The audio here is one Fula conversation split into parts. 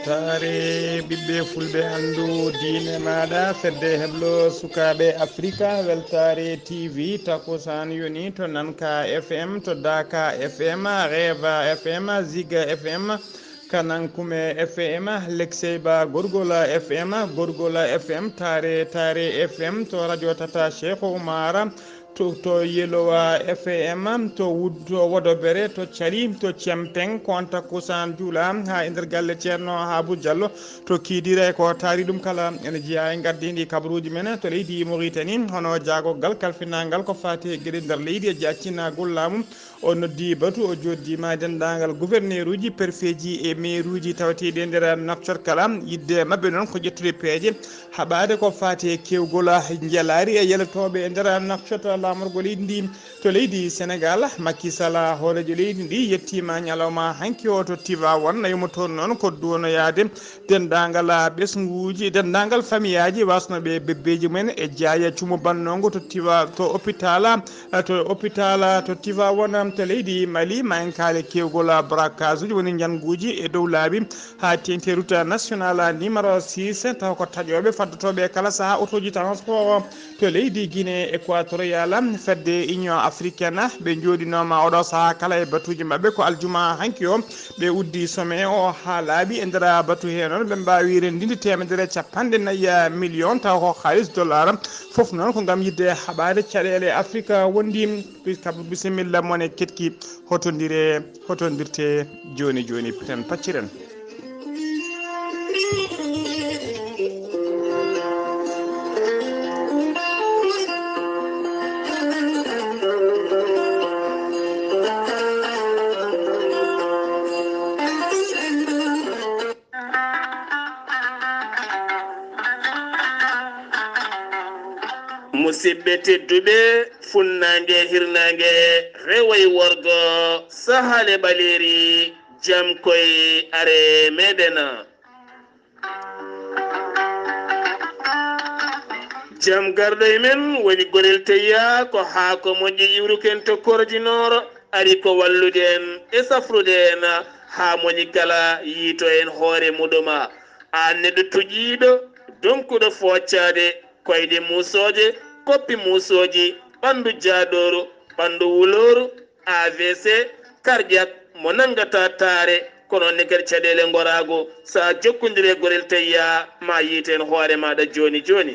weltaare ɓiɓɓe fulɓe anndu diine maɗa fedde heblo sukaɓe africa weltaare tv takusan yoni to nanka fm to daka fm reva fm ziga fm kanankume fm lekseyba gorgola fm gorgola fm tare fm to radio tata cheikh oumara to yelowa fm to wodobere to cari to cempen konta kusan juula ha e nder galle ceerno Abou Diallo to kiidira ko taari ɗum kala ene jeeya e gardidi kabaruuji men to leydi Mauritanie hono jaagogal kalfinangal ko fati e gueɗe nder leydi e jaccinagol laamu o noddi batu o joddima dendagal gouverneur uji préfet ji e maire uji tawateɗi e nder naftor kala yidde mabɓe noon ko ƴettude peeje haɓade ko fati e kewgol jeelari e yaltoɓe e nder nafcota lamorgo leydi ndi to leydi Sénégal Macky Sall hoorejo leydi ndi yettima ñalawma hanki o to Tivaouane nayimo toon noon ko duwonoyade dendagal ɓesguji dendagal famille aji wasnoɓe bebbeji mumen e jeeya cumo bannogo to hôpital to Tivaouane to leydi Mali ma en kaali kewgol braquage uji woni janguji e dow laabi ha tengti route national numéro 6 taw ko taƴoɓe faddotoɓe kala saaha autoji transport to leydi Guinée équatorial fedde union africaine ɓe jooɗinoma oɗo saaha kala e batuji mabɓe ko aljuma hanki o ɓe uddi sommet o ha laaɓi e nder batu he noon ɓe mbawi rendinde 150 million taw ko halis dollar foof noon ko gam yidde haɓade caɗele afrique wondi bisimilla mone ketki hotodirte joni piten pacciren musidɓe tedduɓe funnangue hirnangue rewoy worgo sahale ɓaleri jam koye are meɗen jam garɗo e men woni gonel teya ko ha ko moƴƴi iwruken to korjinoro ari ko wallude en e safrude en ha moƴƴi kala yiito en hoore muɗuma an neɗɗo tuƴiɗo donkuɗo foccade koyɗe musoje koppi musoji ɓandu jaaɗoru ɓandu wuloru AVC cardiaque mo nangata taare kono ne kadi caɗele gorago sa jokkodire gorel tayya ma yiiten hoore maɗa joni joni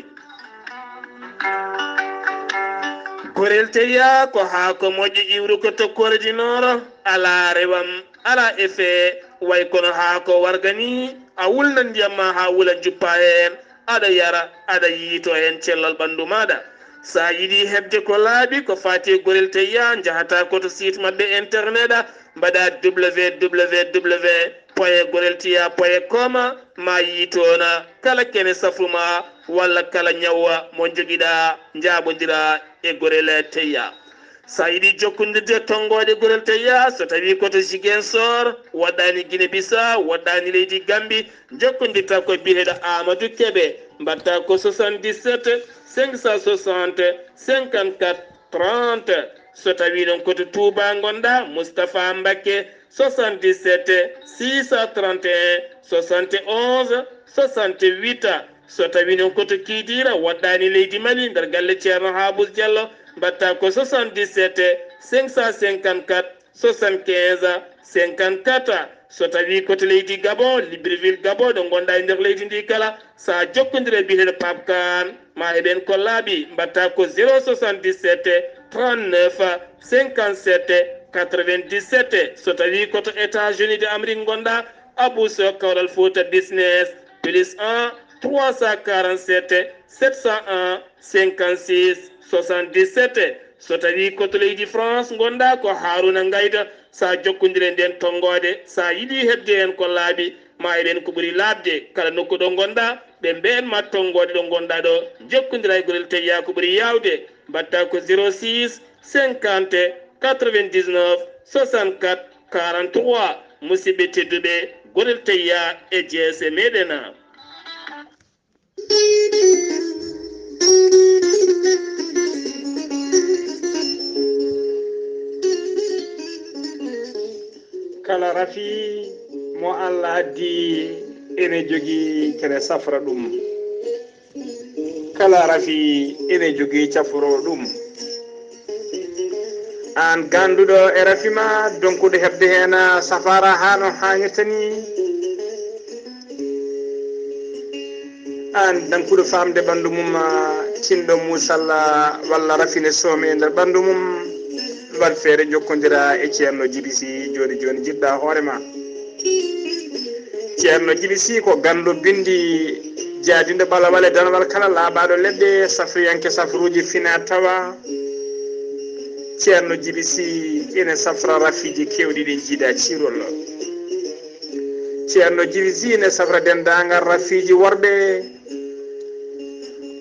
gorel tayya ko ha ko moƴƴi iwru ko tokkorjinoro ala rewam ala effet way kono ha ko wargani a wulna ndiyam ma ha wula juppa hen aɗa yara aɗa yiito hen cellal ɓandu maɗa sa yiɗi hebde ko laaɓi ko fati gorel tayya jahata koto site mabɓe internet mbaɗa www.goreltiya.com ma yiitona kala kene safuma walla kala ñawwa mo joguiɗa jaɓodira e gorel tayya sa yiɗi jokkodirde tonggode gorel tayya so tawi koto Ziguinchor waɗɗani Guinée Bissau waɗɗani leydi Gambie jokkodirta ko biyeɗo Amadou Kébé mbatta ko 77 560 54 30 so tawi ɗon koto Touba gonɗa Moustapha Mbacké 77 631 71 68 so tawi noon koto Kidira waɗɗani leydi Mali nder galle ceerno Abou Diallo mbatta ko 77 554 75 54 so tawi koto leydi Gabon Libreville Gabon ɗo gonɗa e nder leydi ndi kala sa jokkodire biyeteɗo Pape Kane ma heɓen ko laaɓi mbatta ko 077 39 57 97 so tawi koto États-Unis de Amérique gonɗa Abou Sow Kawral Fouta business plus 1 347 701 56 77 so tawi koto leydi France gonɗa ko Haruna Ngayda sa jokkodire nden tonggode sa yiɗi hebde hen ko laaɓi ma eɓen ko ɓuuri labde kala nokku ɗo gonɗa ɓe mben ma tonggode ɗo gonɗa ɗo jokkodira e gorel tayya ko ɓuuri yawde mbatta ko 06 50 99 64 43 musidɓe tedduɓe gorel tayya e jeese meɗen kala rafi mo Allah addi ene jogii kene safra ɗum kala rafi ene jogii caforo ɗum an ganduɗo e rafi ma donkude hebde hen safara ha no hannirta ni an dankuɗo famde ɓandu mum tinɗo musalla walla rafine somi e nder ɓandu mum waɗ feere jokkodira e ceerno Djiby Sy joni joni jiɗɗa hoorema ceerno Djiby Sy ko gandu bindi jaadinde ɓalawal e danawal kala laaɓaɗo leɗɗe safriyanke safruji fina tawa ceerno Djiby Sy ene safra rafiji kewɗi ɗi jiiɗa cirol ceerno Djiby Sy ene safra dendagal rafiji worɓe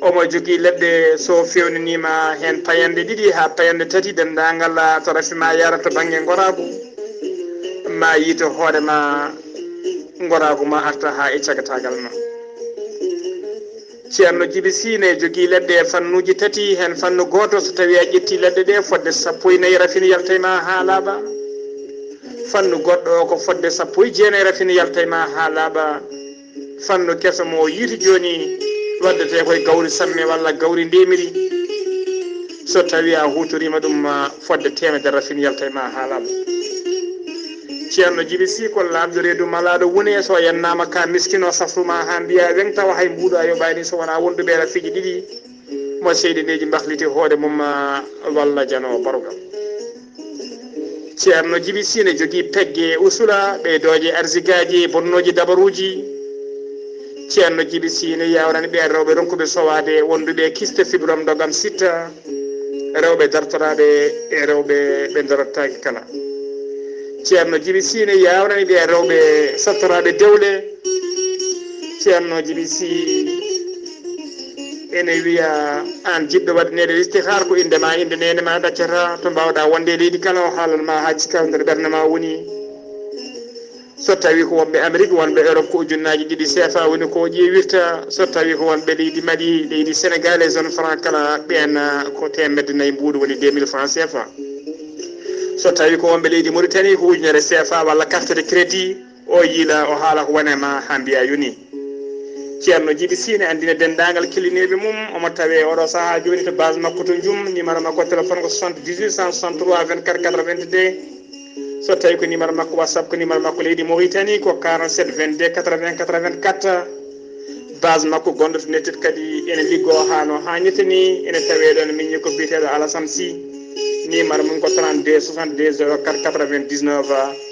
omo jogui leɗɗe so fewninima hen payande ɗiɗi ha payande tati dendagal to rafima yarata to banggue goragu ma yiito hoorema goragu ma arta ha e cagatagal ma ceerno Djiby Sy ne jogui leɗɗe fannuji tati hen fannu goto so tawi a ƴetti leɗɗe ɗe fodde 14 rafine yaltayma ha laaɓa fannu goɗɗo ko fodde 19 rafine yaltayma ha laaɓa fannu keso mo yiiti joni waddete koye gawri samme walla gawri ndemiri so tawi a hutorima ɗum fodde 100 rafine yaltayma ha laaɓa ceerno Djiby Sy ko labdo reedu malaɗo woni so yannama ka miskino safruma ha mbiya wen tawa hay mbuɗo a yoɓani so wona wonduɓe rafiji ɗiɗi mo seydineji mbahliti hoore mum walla jano barugal ceerno Djiby Sy ne jogui pegge usula ɓeydoje arsigaji bonnoji dabaruji ceerno Djiby Sy ne yawrani ɓe rewɓe ronkuɓe sowade wonduɓe kiste fibrom dogam sitta rewɓe dartoraɓe e rewɓe ɓe darottaki kala ceerno Djiby Sy ne yawrani ɓe rewɓe sattoraɓe dewle ceerno Djiby Sy ene wiya an jiɗɗo waɗanede istihar ko indema inde nene ma ɗaccata to mbawɗa wonde leydi kala o haalanma ha cikka nder ɓerde ma woni so tawi ko wonɓe Amérique wonɓe Europe ko ujunnaji ɗiɗi CFA woni ko ƴeewirta so tawi ko wonɓe leydi Mali leydi Sénégal e zone franc kala ɓen ko 100 mbuɗu woni 2000 francs CFA so tawi ko wonɓe leydi Mauritanie ko ujunere CFA walla carte de crédit o yiila o haala ko wonema ha mbiya yoni ceerno Djiby Sy ne andina dendagal kellineɓe mum omo tawe oɗo saaha joni to base makko to jum numéro makko téléphone ko 78 163 24 82 so tawi ko numéro makko WhatsApp ko numéro makko leydi Mauritanie ko 47 22 80 84 base makko gonɗo to netted kadi ene liggo ha no hannirta ni ene tawe ɗon min ko biyeteɗo Alassane Sy numéro mum ko 32 62 04 99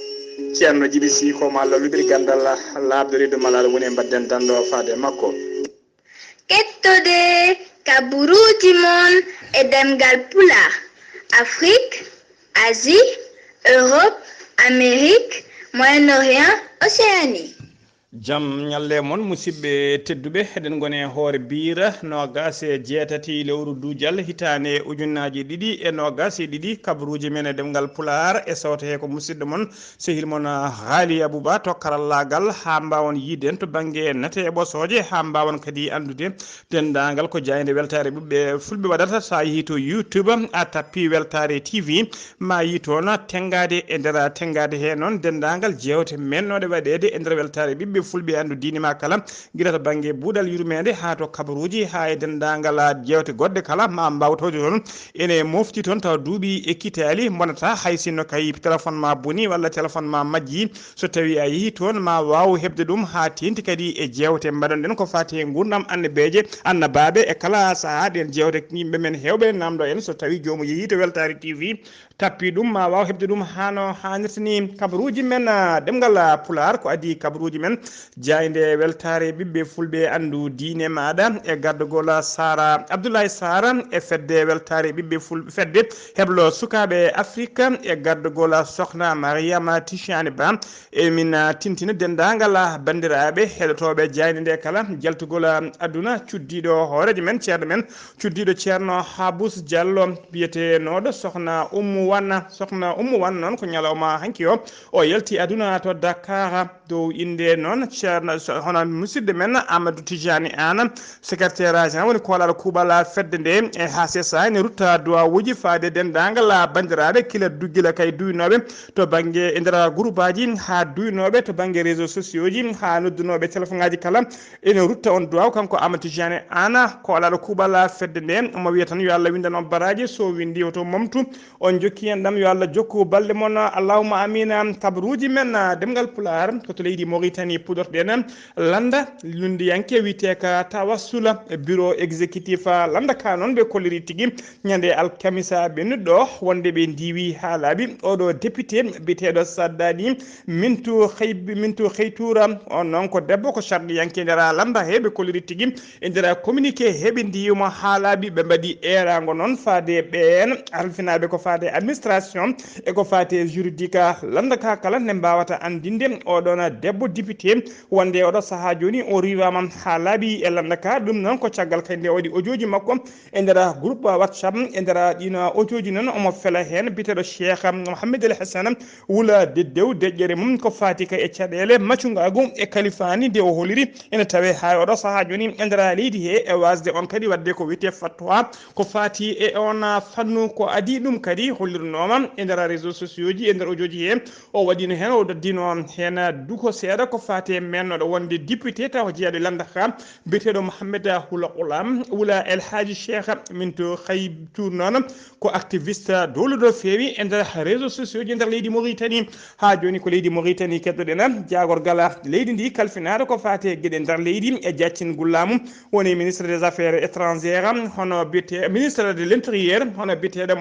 ceerno Djiby Sy ko ma lolludir gandal labdo reedu malaɗo woni e mbadden dando faade makko kettode kabaruuji mon e ɗemngal pulaar Afrique Asie Europe Amérique Moyen-Orient Océanie jam ñalle moon musidɓe tedduɓe eɗen gone hoyre-biir nogas e jeetati lewru duujal hitande ujunnaji ɗiɗi e nogas e ɗiɗi kabaruuji men e ɗemngal pulaar e sawtahe ko musidɗo moon sehil moon Ghalii Abuu Bah to karallagal ha mbawon yiden to banggue nate e ɓosoje ha mbawon kadi andude dendagal ko jayde weltare ɓiɓɓe fulɓe waɗata sa yeehi to YouTube a tappi Weltaare TV ma yi toon tengade e nder tengade he noon dendagal jewte mennoɗe waɗede e nder weltare ɓiɓɓe fulɓe andu dinima kala guila to banggue buuɗal yurmeende ha to kabaruuji ha e dendagal jewte goɗɗe kala ma mbawtoje toon ene mofti toon taw duuɓi ekkitali bonata hay sinno kay téléphone ma boni walla téléphone ma majji so tawi a yeehi toon ma waw hebde ɗum ha tenti kadi e jewte mbaɗonɗen ko fati e gurdam annabeje annabaɓe e kala saaha ɗen jewte yimɓe men hewɓe namdo en so tawi jomum yeehi to Weltaare TV tappi ɗum ma waw hebde ɗum hano hannirta ni kabaruuji men ɗemngal pulaar ko adi kabaruuji men jayde weltare ɓiɓɓe fulɓe andu diine maɗa e gardugol Sara Abdoulaye Sara e fedde weltare ɓiɓɓe fulɓe fedde heblo sukaɓe Afrique e gardugol sokhna Mariama Ticiani Ba e min tintina dendagal bandiraɓe heɗotoɓe jayde nde kala jaltugol aduna cuddiɗo hoorejo men ceerno men cuddiɗo ceerno Habous Diallo biyetenoɗo sokhna Oumou Wane noon ko ñalawma hanki o yalti aduna to Dakar dow inde noon noon ceerno hono musidɗo men Amadou Tidiani Anne secrétaire général woni kolal kuuɓal fedde nde e ha sesa ne rutta duwawuji faade dendagal bandiraɓe kila duggila kay duynoɓe to banggue e nder groupe aji ha duynoɓe to banggue réseaux sociaux ji ha noddunoɓe téléphone ngaji kala ene rutta on duwaw kanko Amadou Tidiani Anne kolal kuuɓal fedde nde omo wiya tan yo Allah windan on baraji so windi oto momtu on jokki en ɗam yo Allah jokku balɗe mon allahumma amina kabaruuji men ɗemngal pulaar koto leydi Mauritanie puɗorɗen landa lundiyanke wiyete ka tawassula bureau exécutif landa ka noon ɓe kolliri tigui ñande alkamisa ɓennuɗo wonde ɓe ndiwi ha laaɓi oɗo député biteɗo saddani mintu heytura on noon ko debbo ko sarɗiyanke nder landa heɓe kolliri tigui e nder communiqué heɓe ndiwima ha laaɓi ɓe mbaɗi erago noon faade ɓen alfinaɓe ko faade administration e ko faate juridique landa ka kala ne mbawata andinde oɗon debbo député wonde oɗo saaha joni o riwama ha laaɓi e landa ka ɗum noon ko caggal kay nde waɗi audio ji makko e nder groupe WhatsApp e nder ɗino audio ji noon omo fela hen biteɗo Cheikh Mouhamed El Hassane wula deddew deƴƴere mum ko faati kay e caɗele maccugagu e kalifani nde o holiri ene tawe ha oɗo saaha joni e nder leydi he e wasde on kadi wadde ko wiyete fatwa ko faati e on fannu ko adi ɗum kadi hollirnoma e nder réseaux sociaux ji e nder audio ji he o waɗino hen o daddino hen duko seeɗa ko faate mennoɗo wonde député taw jeeyaɗo landa ka biteɗo Mouhamed wula El Hadji Cheikh minto haytour noon ko activiste dowluɗo feewi e nder réseaux sociaux ji e nder leydi Mauritanie ha joni ko leydi Mauritanie keddoɗen jagorgal leydi ndi kalfinade ko faate gueɗe nder leydi e jaccingol laamu woni ministre des affaires étrangères hono bite ministre de l'intérieur hono biteɗo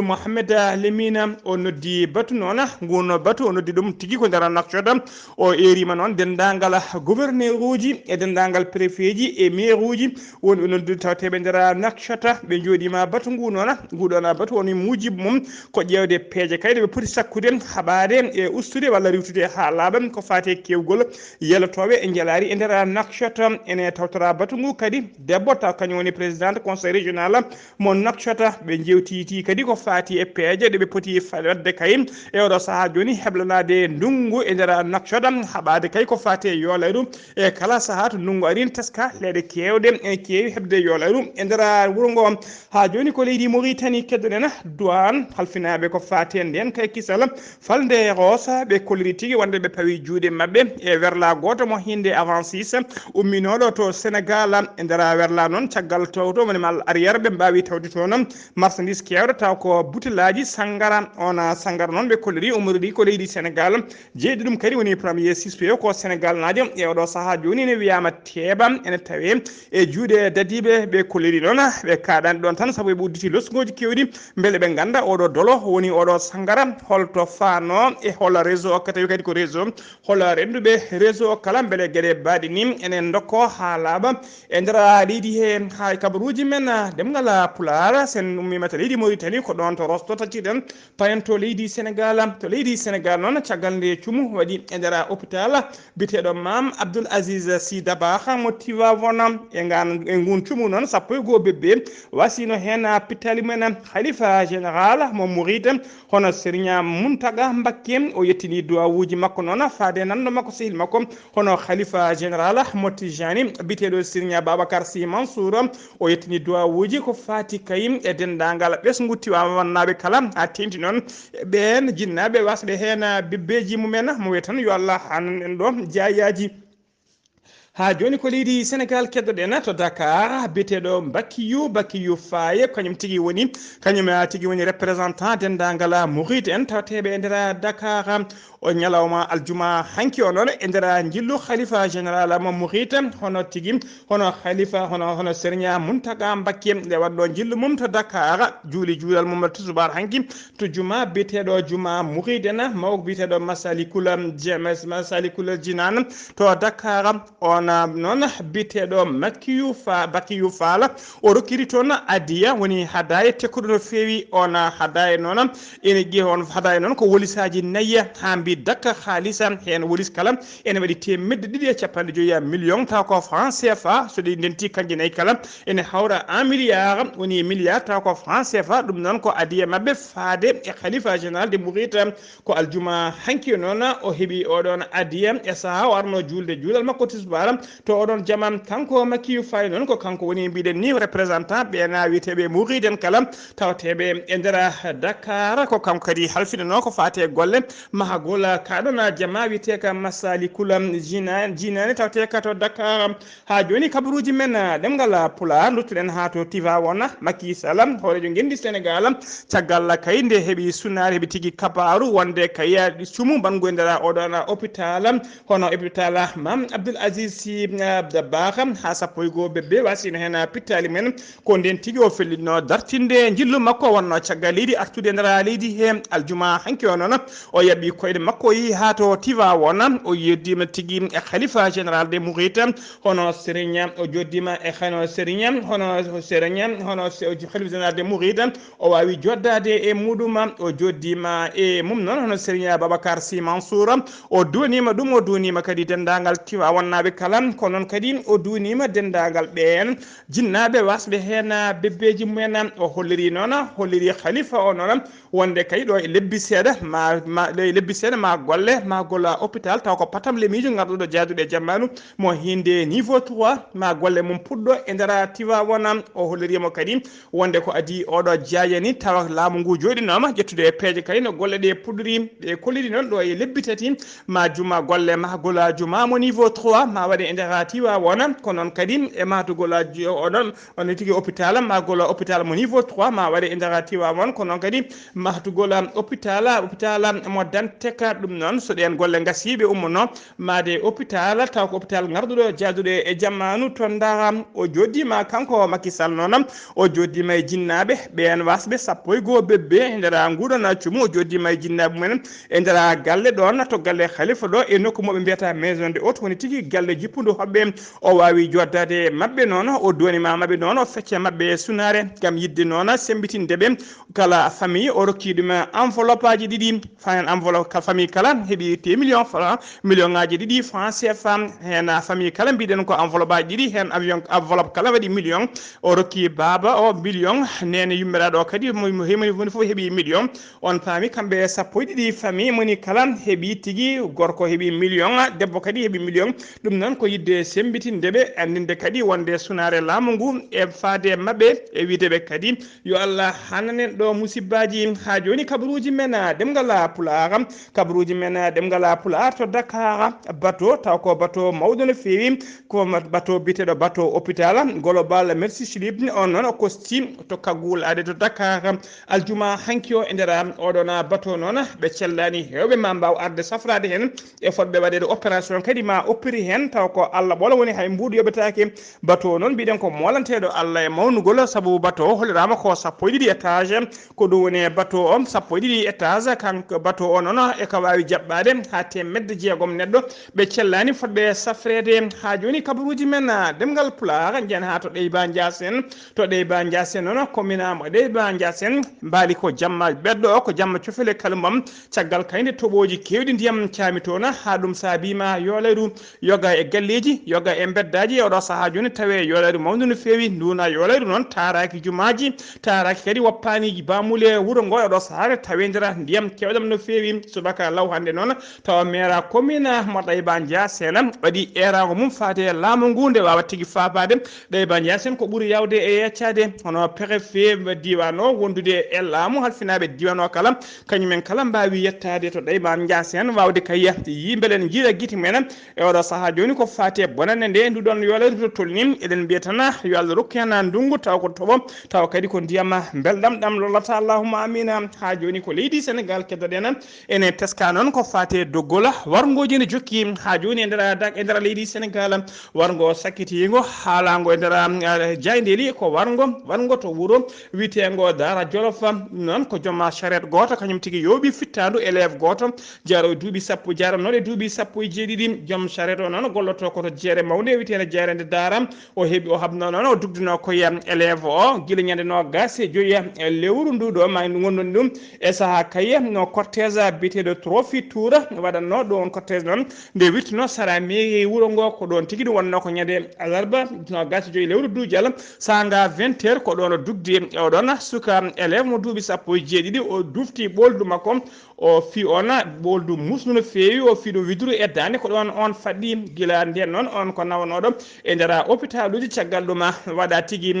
Mohamed Lemina o noddi batu noon nguno batu o noddi ɗum tigui ko nder nakcoda o erima noon dendagal gouverneur uji e dendagal préfet ji e maire uji woni ɓe noddi tawteɓe nder nakcota ɓe jooɗima batu ngu noon nguɗon batu woni mujibe mum ko ƴewde peeje kayde ɓe poti sakkude haɓade e ustude walla riwtude ha laaɓa ko fate kewgol yelotoɓe e jalari e nder nakcota ene tawtora batu ngu kadi debbo taw kañum woni présidente conseil régional mo nakcota ɓe jewtiti kadi ko fati e peeje ɗeɓe poti wadde kay e oɗo saaha joni heblanade ndungu e nder nakcota haɓade kay ko fati e yolayru e kala saaha to ndungu arin teska leɗe kewɗe ene kewi hebde yolayru e nder wuuro ngo ha joni ko leydi Mauritanie keddoɗen douane halfinaɓe ko fati nden kay kisal falde rosa ɓe kolliri tigui wonde ɓe pawi juuɗe mabɓe e werla goto mo hinde avant 6 umminoɗo to Sénégal e nder werla noon caggal towto wonimal arriére ɓe mbawi tawde toon marchandise kewɗo taw ko butillaji sangara on sangara noon ɓe kolliri umriri ko leydi Sénégal jeeyɗi ɗum kadi woni premier suspect ko Sénégal najo e oɗo saaha joni ne wiyama teeɓa ene tawe e juuɗe dadiɓe ɓe kolliri noon ɓe kaɗani ɗon tan saabu ɓe udditi losgoji kewɗi beele ɓe ganda oɗo dolo woni oɗo sangara holto fano e hol réseau o tawi kadi ko réseau hol renduɓe réseau o kala beele gueɗe baɗi ni enen dokko ha laaɓa e nder leydi he ha kabaruuji men ɗemngal pulaar sen ummimata leydi Mauritanie ko ɗon to rosto tacciɗen payen to leydi Sénégal noon caggal nde cuumu waɗi e nder hôpital biteɗo Mam Abdoul Aziz Sy Dabakh mo Tivaouane e ngun cuumu noon sappo e goho bebbe wasino hen pittali men khalifa général mo Mouride hono Serigne Mountaga Mbacké o yettini duwawuji makko noon faade nando makko sehil makko hono khalifa général mo Tijani biteɗo Serigne Babacar Sy Mansour o yettini duwawuji ko fati kayim e dendagal ɓesgu Tivaouanaɓe kala ha tenti noon ɓen jinnaɓe wasɓe hen bebbeji mumen mo wiya tan yo Allah hanan en ɗo jayaji ha joni ko leydi Sénégal keddoɗen to Dakar biteɗo Bakkiyu Faye kañum tigui woni représentant dendagal Mouride en tawteɓe e nder Dakar o ñalawma aljuma hanki o noon e nder jillu khalifa général mo Mouride hono tigui hono khalifa hono Serigne Mountaga Mbacké nde waɗɗo jillu mum to Dakar juulal mum to subar hanki to juma biteɗo juma Mouride en mawko biteɗo Masalikul Jinan to Dakar on noon biteɗo Bakiyu Faala o rokkiri toon adiya woni hadaye tekkuɗo no feewi on hadaye noon ene ƴeewi on hadaye noon ko wolisaji nayyi ha mbi dakka haalisa hen wolis kala ene waɗi temedde 250 millions taw ko franc CFA so ɗi ndenti kanƴe nayyi kala ene hawra 1 milliard woni milliard taw ko franc CFA ɗum noon ko adiya mabɓe faade e khalifa général de Mouride ko aljuma hanki noon o heeɓi oɗon adiya e saaha o arno julde juulal makko tisbara to oɗon jama kanko Makiyu Faye noon ko kanko woni mbiɗen ni représentant ɓena wiyeteɓe Mouriden kala tawteɓe e nder Dakar ko kanko kadi halfinano ko fate golle mahagol kaɗon jama wiyeteka Masalikul Jinani tawteka to Dakar ha joni kabaruuji men ɗemngal pulaar duttuɗen ha to Tivaouane Macky Sall horejo gendi Sénégal caggal kay nde heeɓi sunnare heeɓi tigui kabaru wonde kaya cumu bango e nder oɗon hôpital hono hôpital Mam Abdoul Aziz Sy Dabakh ha sappo e goho ɓiɓɓe wasino hen pittali men ko nden tigui o fellino dartinde jillu makko wonno caggal leydi artude e nder leydi he aljuma hanki o noon o yaɓi koyɗe makko o yi ha to Tivaouane o yeddima tigui e khalifa général des Mourides hono Serigne o joddima e khalifa général des Mourides o wawi joddade e muɗum o joddima e mum noon hono Serigne Babacar Sy Mansour o donima ɗum o donima kadi dendagal Tivaouane naɓe kala ko noon kadi o donima dendagal ɓen jinnaɓe wasɓe hen bebbeji mumen o holliri khalifa o noon wonde kay ɗo e lebbi seeɗa ma golle ma golla hôpital taw ko patam lemijo garɗuɗo jaaduɗo e jammanu mo hinde niveau 3 ma golle mum puɗɗo e nder Tivaouane o hollirimo kadi wonde ko adi oɗo jayani tawa laamu ngu joɗinoma ƴettude e peeje kay no golle ɗe puɗɗori ɓe kolliri noon ɗo e lebbi tati ma juma golle ma golajo ma mo niveau 3 ma waɗe e nder Tivaouane ko noon kadi e matugolaji oɗon on tigui hôpital ma gola hôpital mo niveau 3 ma waɗe e nder Tivaouane ko noon kadi mahtugola hôpital mo Danteka ɗum noon so ɗen golle gasiɓe ummono made hôpital taw ko hôpital garɗuɗo jaaduɗo e jammanu to Ndara o joddima kanko Macky Sall noon o joddima e jinnaɓe ɓen wasɓe sappo e goho ɓiɓɓe e nder nguɗon cumu o joddima e jinnaɓe mumen e nder galle ɗon to galle khalifa ɗo e nokku moɓe mbiyata maison de hôte woni tigui galle jippudu hoɓɓe o wawi joddade mabɓe noon o donima mabɓe noon o fecce mabɓe sunare gam yidde noon sembitindeɓe kala famille o rokki ɗum enveloppe aji ɗiɗi enveloppe famille kala heeɓi 2 millions francs million ngaji ɗiɗi franc CFA hen famille kala mbiɗen ko enveloppe aji ɗiɗi hen avion enveloppe kala waɗi million o rokki baba o million nene yummiraɗo kadi woni foof heeɓi million on paami kamɓe sappo e ɗiɗi famille moni kala heeɓi tigui gorko heeɓi million debbo kadi heeɓi million ɗum noon ko yidde sembitindeɓe andinde kadi wonde sunare laamu ngu e faade mabɓe e wideɓe kadi yo Allah hannanen ɗo musibbaji ha joni kabaruuji men ɗemngal pulaar kabaruuji men ɗemngal pulaar to Dakar bateau taw ko bateau mawɗo no feewi ko bateau biteɗo bateau hôpital global merci Philippe on noon o kosti to kaggul ade to Dakar aljuma hanki o e nder oɗon bateau noon ɓe cellani hewɓe ma mbaw arde safrade hen e fotɓe waɗede opération kadi ma opéri hen taw ko Allah ɓoola woni hay mbuɗu yoɓetake bateau noon mbiɗen ko molanteɗo Allah e mawnugol saabu bateau hollirama ko sappo e ɗiɗi étage ko ɗum woni bateau o sappo e ɗiɗi étage kanko bateau o noon e ko wawi jaɓɓade ha temedde jeegom neɗɗo ɓe cellani fotɓe safrede ha joni kabaruuji men ɗemngal pulaar jen ha to ɗeyba Ndiassen noon commune mo ɗeyba Ndiassen mbaali ko jamma ɓeɗɗo o ko jamma cofele kalmam caggal kayde toɓoji kewɗi ndiyam caami toon ha ɗum saabima yolayru yoga e galleji yoga e beddaji oɗo saaha joni tawe yolayru mawdu no feewi nduna yolayru noon taraki jumaji taraki kadi woppaniji bamule wuuro ngo oɗo saaha tawe ndira ndiyam kewɗam no feewi subaka law hande noon tawa maire commune mo ɗeyba Ndiassen waɗi erago mum faade laamu ngu nde wawa tigui fabade ɗeyba Ndiassen ko ɓuuri yawde e yeccade hono préfet diwan o wondude e laamu halfinaɓe diwan o kala kañumen kala mbawi yettade to ɗeyba Ndiassen wawde kay yimɓelen jiiɗa guite mumen e oɗo saaha joni ko fate bonande nde nduɗon yolayru to tolni eɗen mbiya tan yo Allah rokku hen ndungu taw ko toɓo taw kadi ko ndiyam belɗam ɗam lollata allahumma amina ha joni ko leydi Sénégal keddoɗen ene teska noon ko fate doggol wargoji ne jokki ha joni e nder leydi Sénégal wargo sakkitigo haalago e nder jaydeli ko wargo to wuuro witego Dara Jolof noon ko jooma charrette goto kañum tigui yooɓi fittandu élève goto jaro duuɓi sappo jarannoɗe duuɓi sappo e jeeɗiɗi joom charrette o noon golloto goto koto jeere mawde witene jeerende daram o heeɓi o habno noon o dugdino koye élève o guila ñande no gas e joyi lewru ndu ɗo ma gonɗon ɗum e saaha kaye no cortège biteɗo trophy tour waɗanno ɗo on cortège noon nde wirtuno sara mairie wuuro ngo ko ɗon tigui ɗum wonno ko ñande alarba no gas e joyi lewru duujal sanga 20 heures ko ɗon o dugdi oɗon suka élève mo duuɓi sappo e jeeɗiɗi o dufti ɓoldu makko o fi ona ɓoldu musnu no feewi o fi ɗum widuru e dande ko ɗon on faɗɗi guila nden noon on ko nawanoɗo e nder hôpital uji caggal ɗum waɗa tigui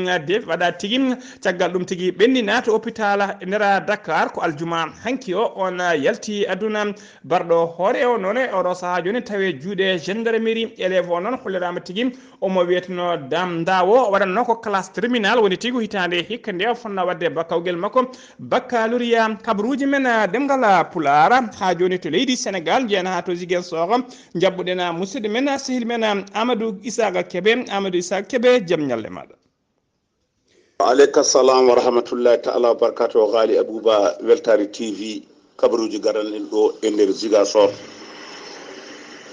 waɗa tigui caggal ɗum tigui ɓenni naata hôpital e nder Dakar ko aljuma hanki o on yalti aduna barɗo hoore o noon e oɗo saaha joni tawi juuɗe gendarmerie élève o noon hollirama tigui omo wiyeteno dam dawo waɗanno ko classe terminal woni tigui hitande hikka nde fonna wadde bakkawguel makko baccalauréat kabaruuji men ɗemngal pulaar ha joni to leydi Sénégal jeena ha to Ziguinchor jabbuɗen musidɗo men sehil men Amadou Isaka Kébé jaam ñalle maɗa. aleyka salam wa rahmatullahi taala wa barakatuh. Ghalii Abuu Bah Weltaare TV kabaruuji garanɗen ɗo e nder Ziguinchor.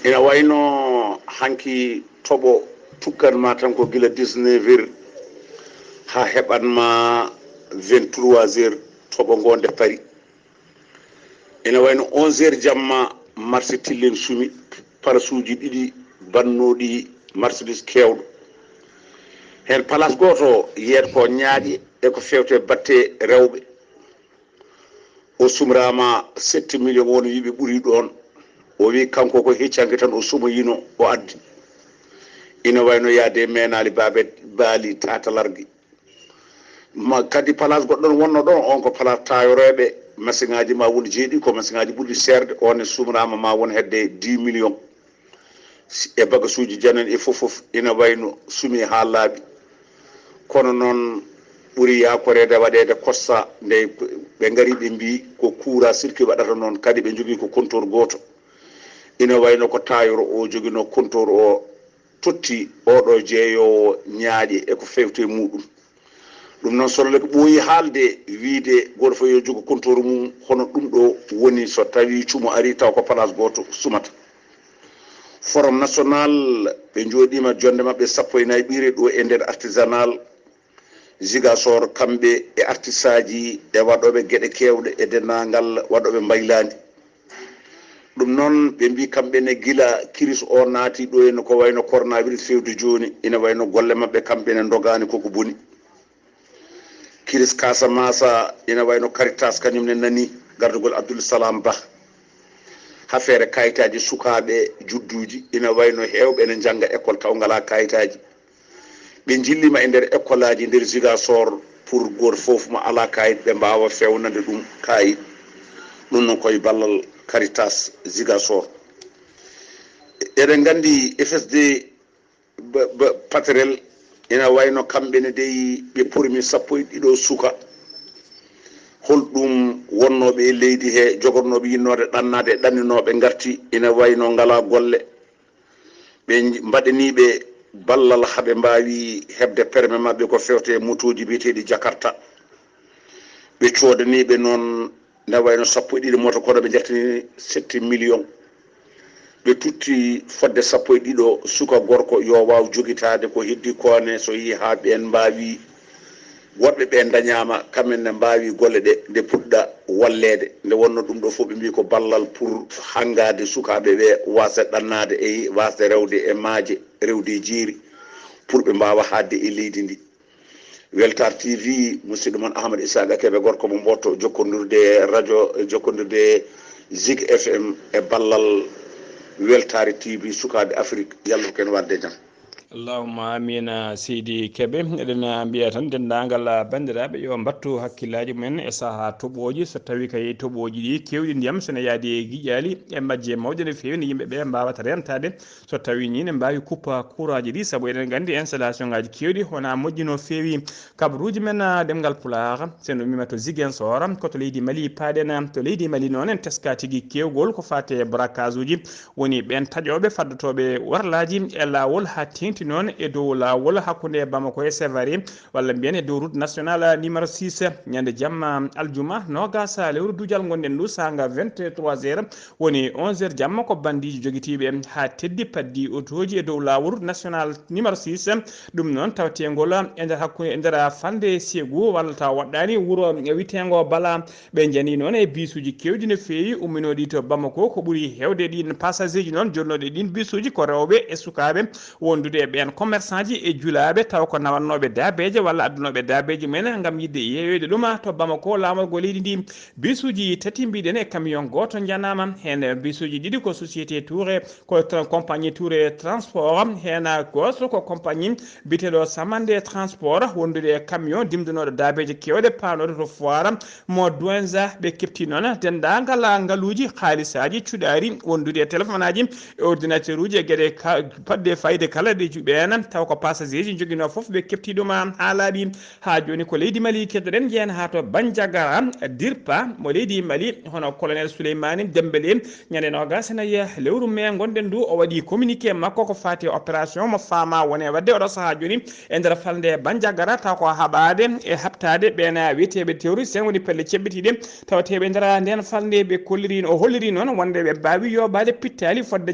ina wayno hanki toɓo tukkanma tan ko gila 19 heures ha heɓanma 23 heures toɓo ngonde pari. ina wayno 11 heures jamma marché tillen sumi parasuji ɗiɗi bannoɗi marchandise kewɗo hen place goto yeet ko ñaaƴi e ko fewte batte rewɓe o sumrama 7 millions won wiɓe ɓuuri ɗon o wi kanko ko heccanke tan o sumoyino o addi. ina wayno yaade menali baali tatalargui ma kadi place goɗɗon wonno ɗon on ko place tayoroɓe machine ngaji ma woni jeeɗi ko machine ngaji ɓurɗi serde on e sumrama ma won hedde 10 millions e bagasuji janen e fof ina wayno sumi ha laaɓi. kono noon ɓuuri yakorede waɗede kossa nde ɓe gari ɓe mbi ko coura circuit waɗata noon kadi ɓe jogui ko compteur goto. ina wayno ko tayoro o joguino compteur o totti oɗo jeeyowo ñaaƴe e ko fewte muɗum. ɗum noon sorle ko ɓooyi haalde wiide goto fof yo jogo compteur mum hono ɗum ɗo woni so tawi cumo ari taw ko place goto sumata. forum national ɓe jooɗima jonde mabɓe 14 ɓiire ɗo e nder artisanal Ziguinchor kamɓe e artiste aji e waɗoɓe gueɗe kewɗe e dennagal waɗoɓe mbaylandi. ɗum noon ɓe mbi kamɓene gila kiris o naati ɗo henno ko wayno coronavirus fewde joni ina wayno golle mabɓe kamɓene dogani koko boni. kiris Casamance ina wayno Caritas kañumne nani gardugol Abdoul Salam Ba ha feere kayitaji sukaɓe judduji ina wayno hewɓe ene jangga école taw ngala kayitaji ɓe jillima e nder école aji nder Ziguinchor pour goto foof mo ala kayit ɓe mbawa fewnande ɗum kayit. ɗum noon koye ballal Caritas Ziguinchor. eɗen gandi FSD paterel ina wayno kamɓene dey ɓe pormi 12 suka holɗum wonnoɓe e leydi he jogornoɓe yinnode ɗannade e ɗanninoɓe garti ina wayno ngala golle ɓe mbaɗaniɓe ballal haɓe mbawi hebde permis mabɓe ko fewte motoji biyeteɗi Jakarta ɓe codaniɓe noon nde wayno 12 moto kono ɓe jaltini 7 millions ɓe tutti fodde 12 suka gorko yo waw jogitade ko heddi kone so yi ha ɓen mbawi woɗɓe ɓe dañama kamen ne mbawi golle ɗe nde puɗɗa wallede nde wonno ɗum ɗo fof ɓe mbi ko ballal pour hangade sukaɓe ɓe wasa ɗannade e wasde rewde e maaje rewde e jeeri pour ɓe mbawa hadde e leydi ndi. Weltaare TV musidɗo moon Ahmad Isaka Kébé gorko mo mboto jokkodirde radio jokkodirde Zig FM e ballal Weltaare TV sukaɓe Afrique yallah ken wadde jam. Allahumma amina seydi Kébé eɗen mbiya tan dendagal bandiraɓe yo battu hakkillaji mumen e saaha toɓoji so tawi kay toɓoji ɗi kewɗi ndiyam sene yaadi e guiƴali e majje mawɗe no fewi ne yimɓeɓe mbawata rentade so tawi ni ne mbawi kuppa couraji ɗi saabu eɗen gandi installation ngaji kewɗi wona moƴƴi no fewi kabaruuji men ɗemgal pulaar sen ɗum mima to Ziguinchor koto leydi Mali paaɗen to leydi Mali noon en teska tigui kewgol ko fate braquage uji woni ɓen taƴoɓe faddotoɓe warlaji e lawol ha tengti tengti noon e dow lawol hakkude Bamako e Sévaré walla mbiyen e dow route nationale numéro 6 ñande jamma aljuma nogas lewru duujal gonɗen ndu sanga 23h woni 11h jamma ko bandiji joguitiɓe ha teddi paddi autoji e dow lawol route national numéro 6 ɗum noon tawtegol e nder hakkude e nder fande Ségou walla taw waɗɗani wuuro witego Bala ɓe jani noon e bisuji kewɗi no fewi umminoɗi to Bamako ko ɓuuri hewde ɗin passager ji noon jonnoɗe ɗin bisuji ko rewɓe e sukaɓe wondude e ɓen commerçant ji e julaɓe taw ko nawannoɓe dabeje walla addunoɓe dabeje mumen gam yidde yeyoyde ɗum to Bamako lamol go leydi ndi bisuji tati mbiɗen e camion goto janama hen bisuji ɗiɗi ko société Touré ko compagnie Touré transport hen goto ko compagnie biteɗo Samande transport wondude e camion dimdunoɗo dabeje kewɗe panode to foire mo douenza ɓe kepti noon dendagal ngaluji haalisaji cuɗari wondude e téléphone aji e ordinateur uji e gueɗe padde fayde kala ɗe juɓen taw ko passager ji joguino foof ɓe kepti ɗum ha laaɓi ha joni ko leydi Mali keddoɗen jeen ha to Bandiagara Dirpa mo leydi Mali hono colonel Souleymani Dembélé ñande nogas nayi lewru mai gonɗen ndu o waɗi communiqué makko ko fati opération mo fama wone wadde oɗo saaha joni e nder falde Bandiagara taw ko haɓade e habtade ɓen wiyeteɓe terroriste en woni pelle cebbitiɗe tawateɓe nder nden falde ɓe kolliri o holliri noon wonde ɓe mbawi yobade pittali fodde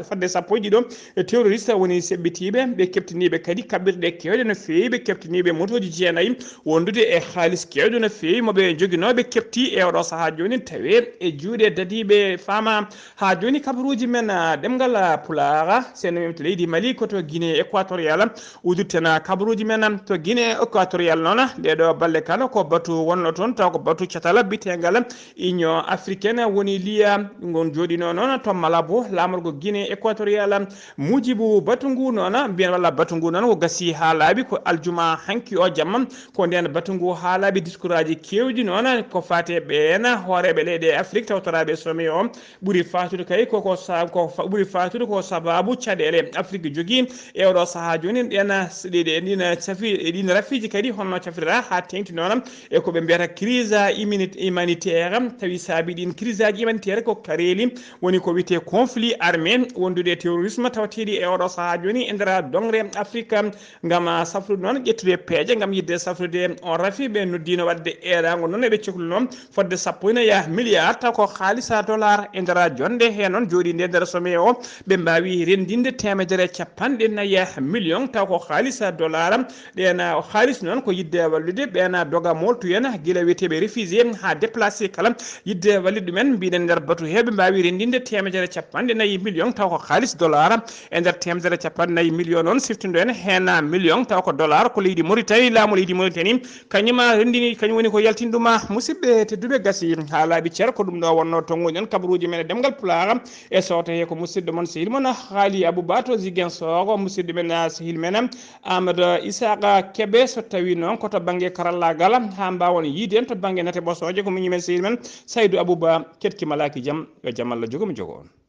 fodde sappo e ɗiɗo e terroriste woni sebbitiɓe ɓe keptiniɓe kadi kaɓirɗe kewɗe no fewi ɓe keptiniɓe motoji jeenayyi wondude e haalis kewɗe no fewi moɓe joguinoɓe kepti e oɗo saaha joni tawe e juuɗe dadiɓe fama ha joni kabaruuji men ɗemngal pulaar sen to leydi Mali koto Guinée équatorial uddirten kabaruuji men to Guinée équatorial noon ɗeɗo balle kala ko batu wonno toon taw ko batu catal bitegal union africaine woni liya gon joɗino noon to Malabo lamorgo Guinée équatorial mujibu batu ngu noon mbiyen walla batu ngu noon ko gasi ha laaɓi ko aljuma hanki o jamma ko nden batu ngu ha laaɓi discours aji kewɗi noon ko fate ɓen hooreɓe leyɗe Afrique tawtoraɓe sommet o ɓuuri fatude kay koko ɓuuri fatude ko sababu caɗele Afrique jogui e oɗo saaha joni ɗin rafiji kadi honno cafrira ha tengti noon e koɓe mbiyata crise humanitaire tawi saabi ɗin crise aji humanitaire ko kareli woni ko wiyete conflit armé wondude terrorisme tawateɗi e oɗo saaha joni e nder dongre Afrique gam safrude noon ƴettude peeje gam yidde safrude on rafi ɓe noddino wadde eɗago noon eɓe cohluno fodde sappo ina milliard taw ko haalisa dollar e nder jonde he noon joɗinde nder sommet o ɓe mbawi rendinde 150 million taw ko haalisa dollar ɗen haalis noon ko yidde wallude ɓen doga moltuyen guila wiyeteɓe réfugié ha déplacé kala yidde wallude ɗumen mbiɗen nder batu heɓe mbawi rendinde 150 million taw ko haalis dollar e nder 150 million noon siftindo en hen million taw ko dollar ko leydi Mauritanie laamu leydi Mauritanie kañuma rendini kañum woni ko yaltinɗuma musidɓe tedduɓe gasi ha laaɓi ceer ko ɗum ɗo wonno tonguji en kabaruji men e ɗemgal pulaar e sowto he ko musidɗo moon sehil moon Ghalii Abuu Bah to Ziguinchor musidɗo men sehil men Amadou Isaka Kebe so tawi noon koto banggue karallagal ha mbawon yiide en to banggue nate ɓosoje ko muñumen sehil men Saydou Abou Bah ketki malaki jaam yo jaam Allah jogomi jogo on